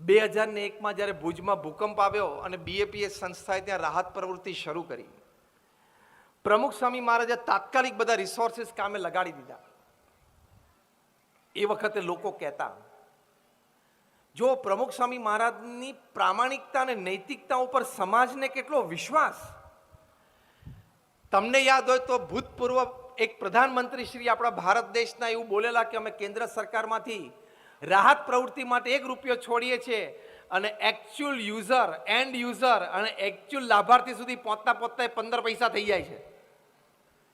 2001માં જ્યારે ભુજમાં ભૂકંપ આવ્યો અને બીએપીએસ સંસ્થાએ ત્યાં રાહત પ્રવૃત્તિ શરૂ કરી, પ્રમુખ સ્વામી મહારાજે તાત્કાલિક બધા રિસોર્સિસ કામે લગાડી દીધા. એ વખતે લોકો કહેતા, જો પ્રમુખ સ્વામી મહારાજની પ્રામાણિકતા અને નૈતિકતા ઉપર સમાજને કેટલો વિશ્વાસ. તમને યાદ હોય તો ભૂતપૂર્વ એક પ્રધાનમંત્રી શ્રી આપણા ભારત દેશના એવું બોલેલા કે અમે કેન્દ્ર સરકારમાંથી રાહત પ્રવૃત્તિ માટે ₹1 છોડીએ છીએ અને એકચ્યુઅલ યુઝર એન્ડ યુઝર અને એકચ્યુઅલ લાભાર્થી સુધી પહોંચતા 15 પૈસા થઈ જાય છે.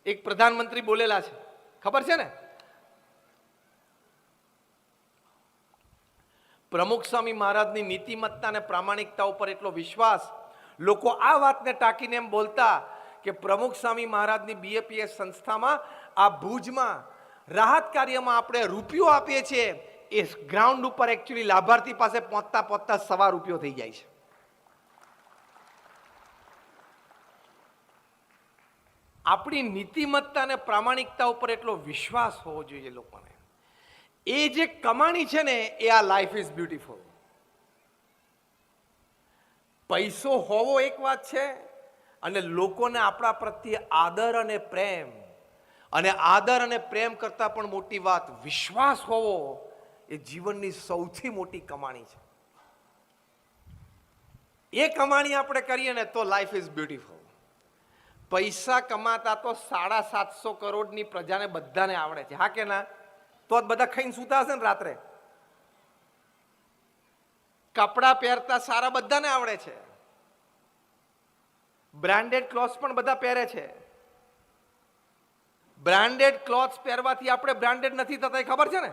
એક પ્રધાનમંત્રી બોલેલા છે, ખબર છે ને? પ્રમુખ સ્વામી મહારાજની નીતિમત્તા અને પ્રામાણિકતા ઉપર એટલો વિશ્વાસ. લોકો આ વાતને ટાંકીને એમ બોલતા કે પ્રમુખ સ્વામી મહારાજની બીએપીએસ સંસ્થામાં આ ભુજમાં રાહત કાર્યમાં આપણે રૂપિયો આપીએ છીએ, એ ગ્રાઉન્ડ ઉપર એકચ્યુઅલી લાભાર્થી પાસે પહોંચતા ₹1.25 થઈ જાય છે. આપણી નીતિમત્તા અને પ્રામાણિકતા ઉપર એટલો વિશ્વાસ હોવો જોઈએ લોકોને. એ જે કમાણી છે ને, એ આ લાઈફ ઇઝ બ્યુટીફુલ. પૈસો હોવો એક વાત છે, અને લોકોને આપણા પ્રત્યે આદર અને પ્રેમ કરતા પણ મોટી વાત વિશ્વાસ હોવો, એ જીવનની સૌથી મોટી કમાણી છે. એ કમાણી આપણે કરીએ ને તો લાઈફ ઇઝ બ્યુટીફુલ. પૈસા કમાતા તો 750 કરોડની પ્રજાને બધાને આવડે છે, હા કે ના? તો જ બધા ખાઈને સૂતા હશે ને રાત્રે. કપડા પહેરતા સારા બધાને આવડે છે. બ્રાન્ડેડ ક્લોથ્સ પણ બધા પહેરે છે. બ્રાન્ડેડ ક્લોથ્સ પહેરવાથી આપણે બ્રાન્ડેડ નથી થતા, એ ખબર છે ને?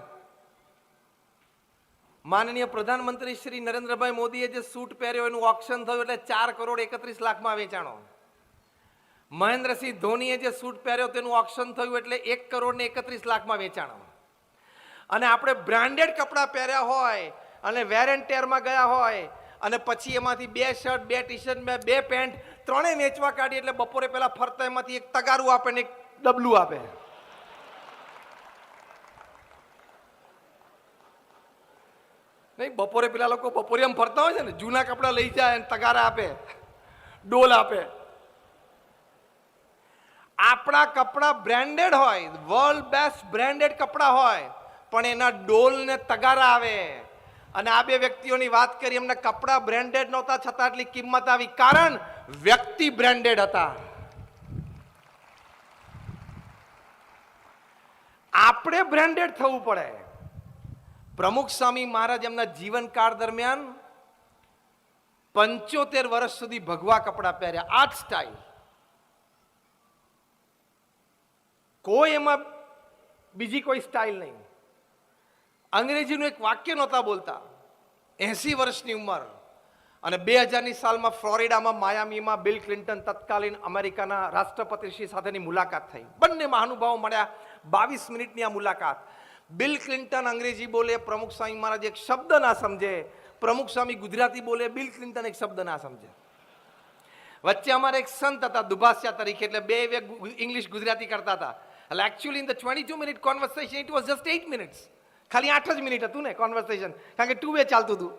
માનનીય પ્રધાનમંત્રી શ્રી નરેન્દ્રભાઈ મોદીએ જે સૂટ પહેર્યો એનું ઓક્શન થયું એટલે 4,31,00,000 વેચાણો. મહેન્દ્રસિંહ ધોનીએ જે સૂટ પહેર્યો તેનું ઓક્શન થયું એટલે 1,31,00,000 વેચાણો. અને આપણે બ્રાન્ડેડ કપડાં પહેર્યા હોય અને વેર એન્ડ ટેરમાં ગયા હોય અને પછી એમાંથી 2 શર્ટ, 2 ટી-શર્ટ, 2 પેન્ટ ત્રણેય વેચવા કાઢી એટલે બપોરે પેલા ફરતા એમાંથી એક તગારું આપે ને એક ડબલું આપે. નહીં, બપોરે પેલા લોકો બપોરે એમ ફરતા હોય છે ને, જૂના કપડા લઈ જાય અને તગારા આપે, ડોલ આપે. આપણા કપડા બ્રાન્ડેડ હોય, વર્લ્ડ બેસ્ટ બ્રાન્ડેડ કપડા હોય, પણ એના ડોલ ને તગારા આવે. અને આ બે વ્યક્તિઓની વાત કરી, એમને કપડા બ્રાન્ડેડ નહોતા છતાં એટલી કિંમત આવી, કારણ વ્યક્તિ બ્રાન્ડેડ હતા. આપણે બ્રાન્ડેડ થવું પડે. પ્રમુખ સ્વામી મહારાજ એમના જીવનકાળ દરમિયાન 75 વર્ષ સુધી ભગવા કપડા પહેર્યા, આ જ સ્ટાઇલ. કોઈ એમાં બીજી કોઈ સ્ટાઇલ નહીં. અંગ્રેજીનું એક વાક્ય નહોતા બોલતા. 80 વર્ષની ઉંમર અને 2000ની સાલમાં ફ્લોરિડામાં માયામીમાં બિલ ક્લિન્ટન તત્કાલીન અમેરિકાના રાષ્ટ્રપતિશ્રી સાથેની મુલાકાત થઈ. બંને મહાનુભાવો મળ્યા, 22 મિનિટની આ મુલાકાત. બિલ ક્લિન્ટન અંગ્રેજી બોલે, પ્રમુખ સ્વામી મહારાજ એક શબ્દ ના સમજે. પ્રમુખ સ્વામી ગુજરાતી બોલે, બિલ ક્લિન્ટન એક શબ્દ ના સમજે. વચ્ચે અમારે એક સંત હતા દુભાષ્યા તરીકે, એટલે બે ઇંગ્લિશ ગુજરાતી કરતા હતા. એટલે actually in the 22-minute conversation it was just 8 minutes. ખાલી 8 જ મિનિટ હતું ને કોન્વર્સેશન, કારણ કે 2 વે ચાલતું હતું.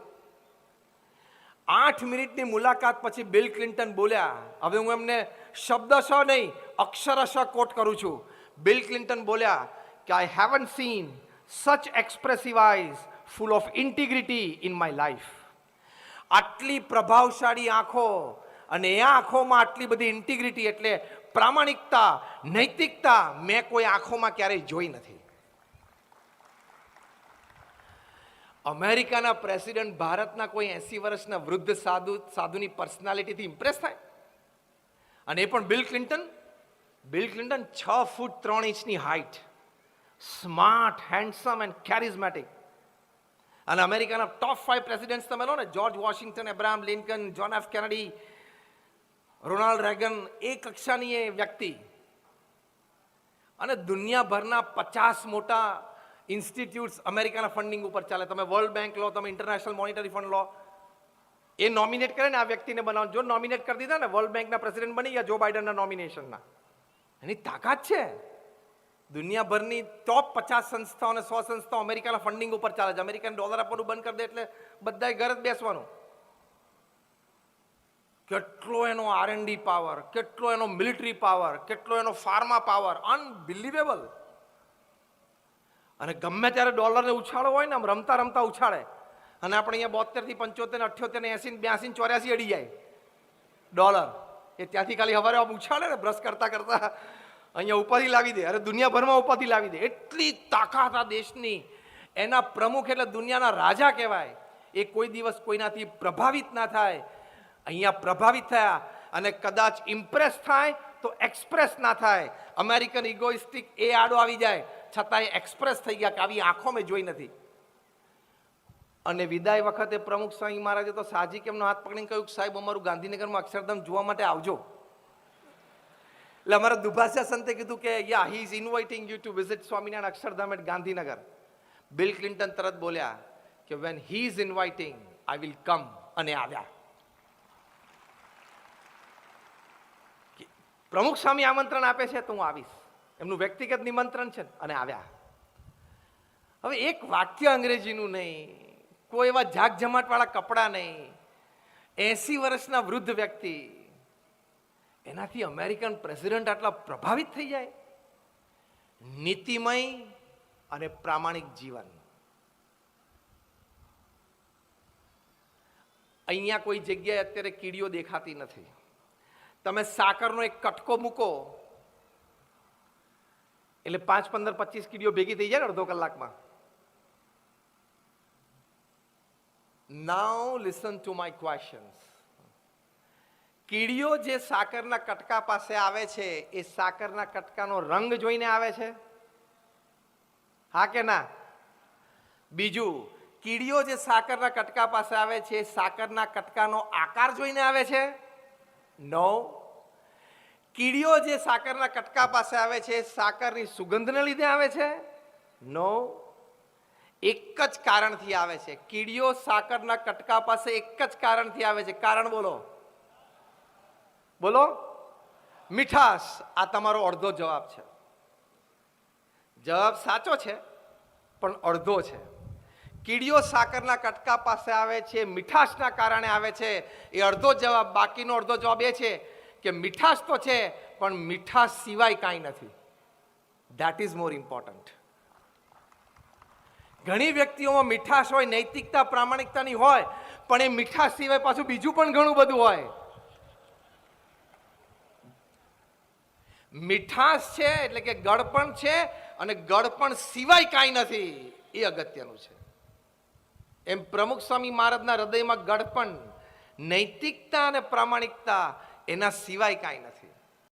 8 મિનિટની મુલાકાત પછી બિલ ક્લિન્ટન બોલ્યા. હવે હું એમને શબ્દશઃ નહીં, અક્ષરશઃ કોટ કરું છું. બિલ ક્લિન્ટન બોલ્યા કે I haven't seen such expressive eyes full of integrity in my life. આટલી પ્રભાવશાળી આંખો અને એ આંખોમાં આટલી બધી ઇન્ટિગ્રિટી એટલે પ્રામાણિકતા, નૈતિકતા મેં કોઈ આંખોમાં ક્યારેય જોઈ નથી. અમેરિકાના પ્રેસિડેન્ટ ભારતના કોઈ 80 વર્ષના વૃદ્ધ સાધુની પર્સનાલિટીથી ઇમ્પ્રેસ થાય? અને એ પણ બિલ ક્લિન્ટન. 6 ફૂટ 3 ઇંચની height, smart, handsome and charismatic. અને અમેરિકાના ટોપ 5 પ્રેસિડેન્ટ્સ તમે લો ને, George Washington, Abraham Lincoln, John F Kennedy, Ronald Reagan, એ કક્ષાની એ વ્યક્તિ. અને દુનિયાભરના 50 મોટા ઇન્સ્ટિટ્યૂટ્સ અમેરિકાના ફંડિંગ ઉપર ચાલે. તમે વર્લ્ડ બેંક લો, તમે ઇન્ટરનેશનલ મોનિટરી ફંડ લો, એ નોમિનેટ કરે ને આ વ્યક્તિને બનાવો. જો નોમિનેટ કરી દીધા ને, વર્લ્ડ બેંકના પ્રેસિડેન્ટ બની ગયા જો બાઇડનના નોમિનેશનના. એની તાકાત છે. દુનિયાભરની ટોપ 50 સંસ્થાઓ અને 100 સંસ્થાઓ અમેરિકાના ફંડિંગ ઉપર ચાલે છે. અમેરિકન ડોલર આપવાનું બંધ કરી દે એટલે બધાય ઘર જ બેસવાનું. કેટલો એનો R&D પાવર, કેટલો એનો મિલિટરી પાવર, કેટલો એનો ફાર્મા પાવર, અનબિલિવેબલ. અને ગમે ત્યારે ડોલરને ઉછાળો હોય ને, આમ રમતા રમતા ઉછાળે. અને આપણે અહીંયા 72 થી 75, 78, 80, 82, 84 અડી જાય ડોલર. એ ત્યાંથી ખાલી સવારે આમ ઉછાળે ને બ્રશ કરતા કરતા અહીંયા ઉપાધિ લાવી દે. અરે દુનિયાભરમાં ઉપાધિ લાવી દે. એટલી તાકાત આ દેશની. એના પ્રમુખ એટલે દુનિયાના રાજા કહેવાય. એ કોઈ દિવસ કોઈનાથી પ્રભાવિત ના થાય. અહીંયા પ્રભાવિત થયા અને કદાચ ઇમ્પ્રેસ થાય તો એક્સપ્રેસ ના થાય. અમેરિકન ઇગોઇસ્ટિક એ આડો આવી જાય છતાંય એક્સપ્રેસ થઈ ગયા કે આવી આંખો મેં જોઈ નથી. અને વિદાય વખતે પ્રમુખ સ્વામી મહારાજે તો સાજી કેમનો હાથ પકડીને કહ્યું કે સાહેબ અમારું ગાંધીનગરમાં અક્ષરધામ જોવા માટે આવજો. એટલે અમારા દુભાષા સંતે કીધું કે yeah he is inviting you to visit Swaminarayan Akshardham at Gandhinagar. Bill Clinton તરત બોલ્યા કે when he is inviting I will come. અને આવ્યા. પ્રમુખ સ્વામી આમંત્રણ આપે છે તો હું આવીશ. એમનું વ્યક્તિગત નિમંત્રણ છે અને આવ્યા. હવે એક વાક્ય અંગ્રેજીનું નહીં, કોઈ એવા ઝાકઝમાટવાળા કપડાં નહીં, 80 વર્ષના વૃદ્ધ વ્યક્તિ, એનાથી અમેરિકન પ્રેસિડેન્ટ આટલા પ્રભાવિત થઈ જાય. નીતિમય અને પ્રામાણિક જીવન. અહીંયા કોઈ જગ્યાએ અત્યારે કીડીઓ દેખાતી નથી. તમે સાકરનો એક કટકો મૂકો એટલે 5, 15, 25 કીડીઓ ભેગી થઈ જાય ને અડધો કલાકમાં. નાઉ લિસન ટુ માય ક્વેશ્ચન્સ. કીડીઓ જે સાકરના કટકા પાસે આવે છે એ સાકરના કટકાનો રંગ જોઈને આવે છે? હા કે ના? બીજું, કીડીઓ જે સાકરના કટકા પાસે આવે છે સાકરના કટકાનો આકાર જોઈને આવે છે? નો. કીડીઓ જે સાકરના કટકા પાસે આવે છે સાકરની સુગંધને લીધે આવે છે? નો. એક જ કારણથી આવે છે. કીડીઓ સાકરના કટકા પાસે એક જ કારણથી આવે છે. કારણ બોલો, બોલો. મીઠાશ. આ તમારો અડધો જવાબ છે. જવાબ સાચો છે પણ અડધો છે. કીડીઓ સાકરના કટકા પાસે આવે છે મીઠાશના કારણે આવે છે, એ અડધો જવાબ. બાકીનો અડધો જવાબ એ છે કે મીઠાશ તો છે પણ મીઠાશ સિવાય કાંઈ નથી. That is more important. ઘણી વ્યક્તિઓમાં મીઠાશ હોય, નૈતિકતા પ્રામાણિકતાની હોય, પણ એ મીઠાશ સિવાય પાછું બીજું પણ ઘણું બધું હોય. મીઠાશ છે એટલે કે ગળપણ છે અને ગળપણ સિવાય કાંઈ નથી. એ અગત્યનું છે. એમ પ્રમુખ સ્વામી મહારાજના હૃદયમાં ગળપણ, નૈતિકતા અને પ્રામાણિકતા એના સિવાય કાંઈ નથી.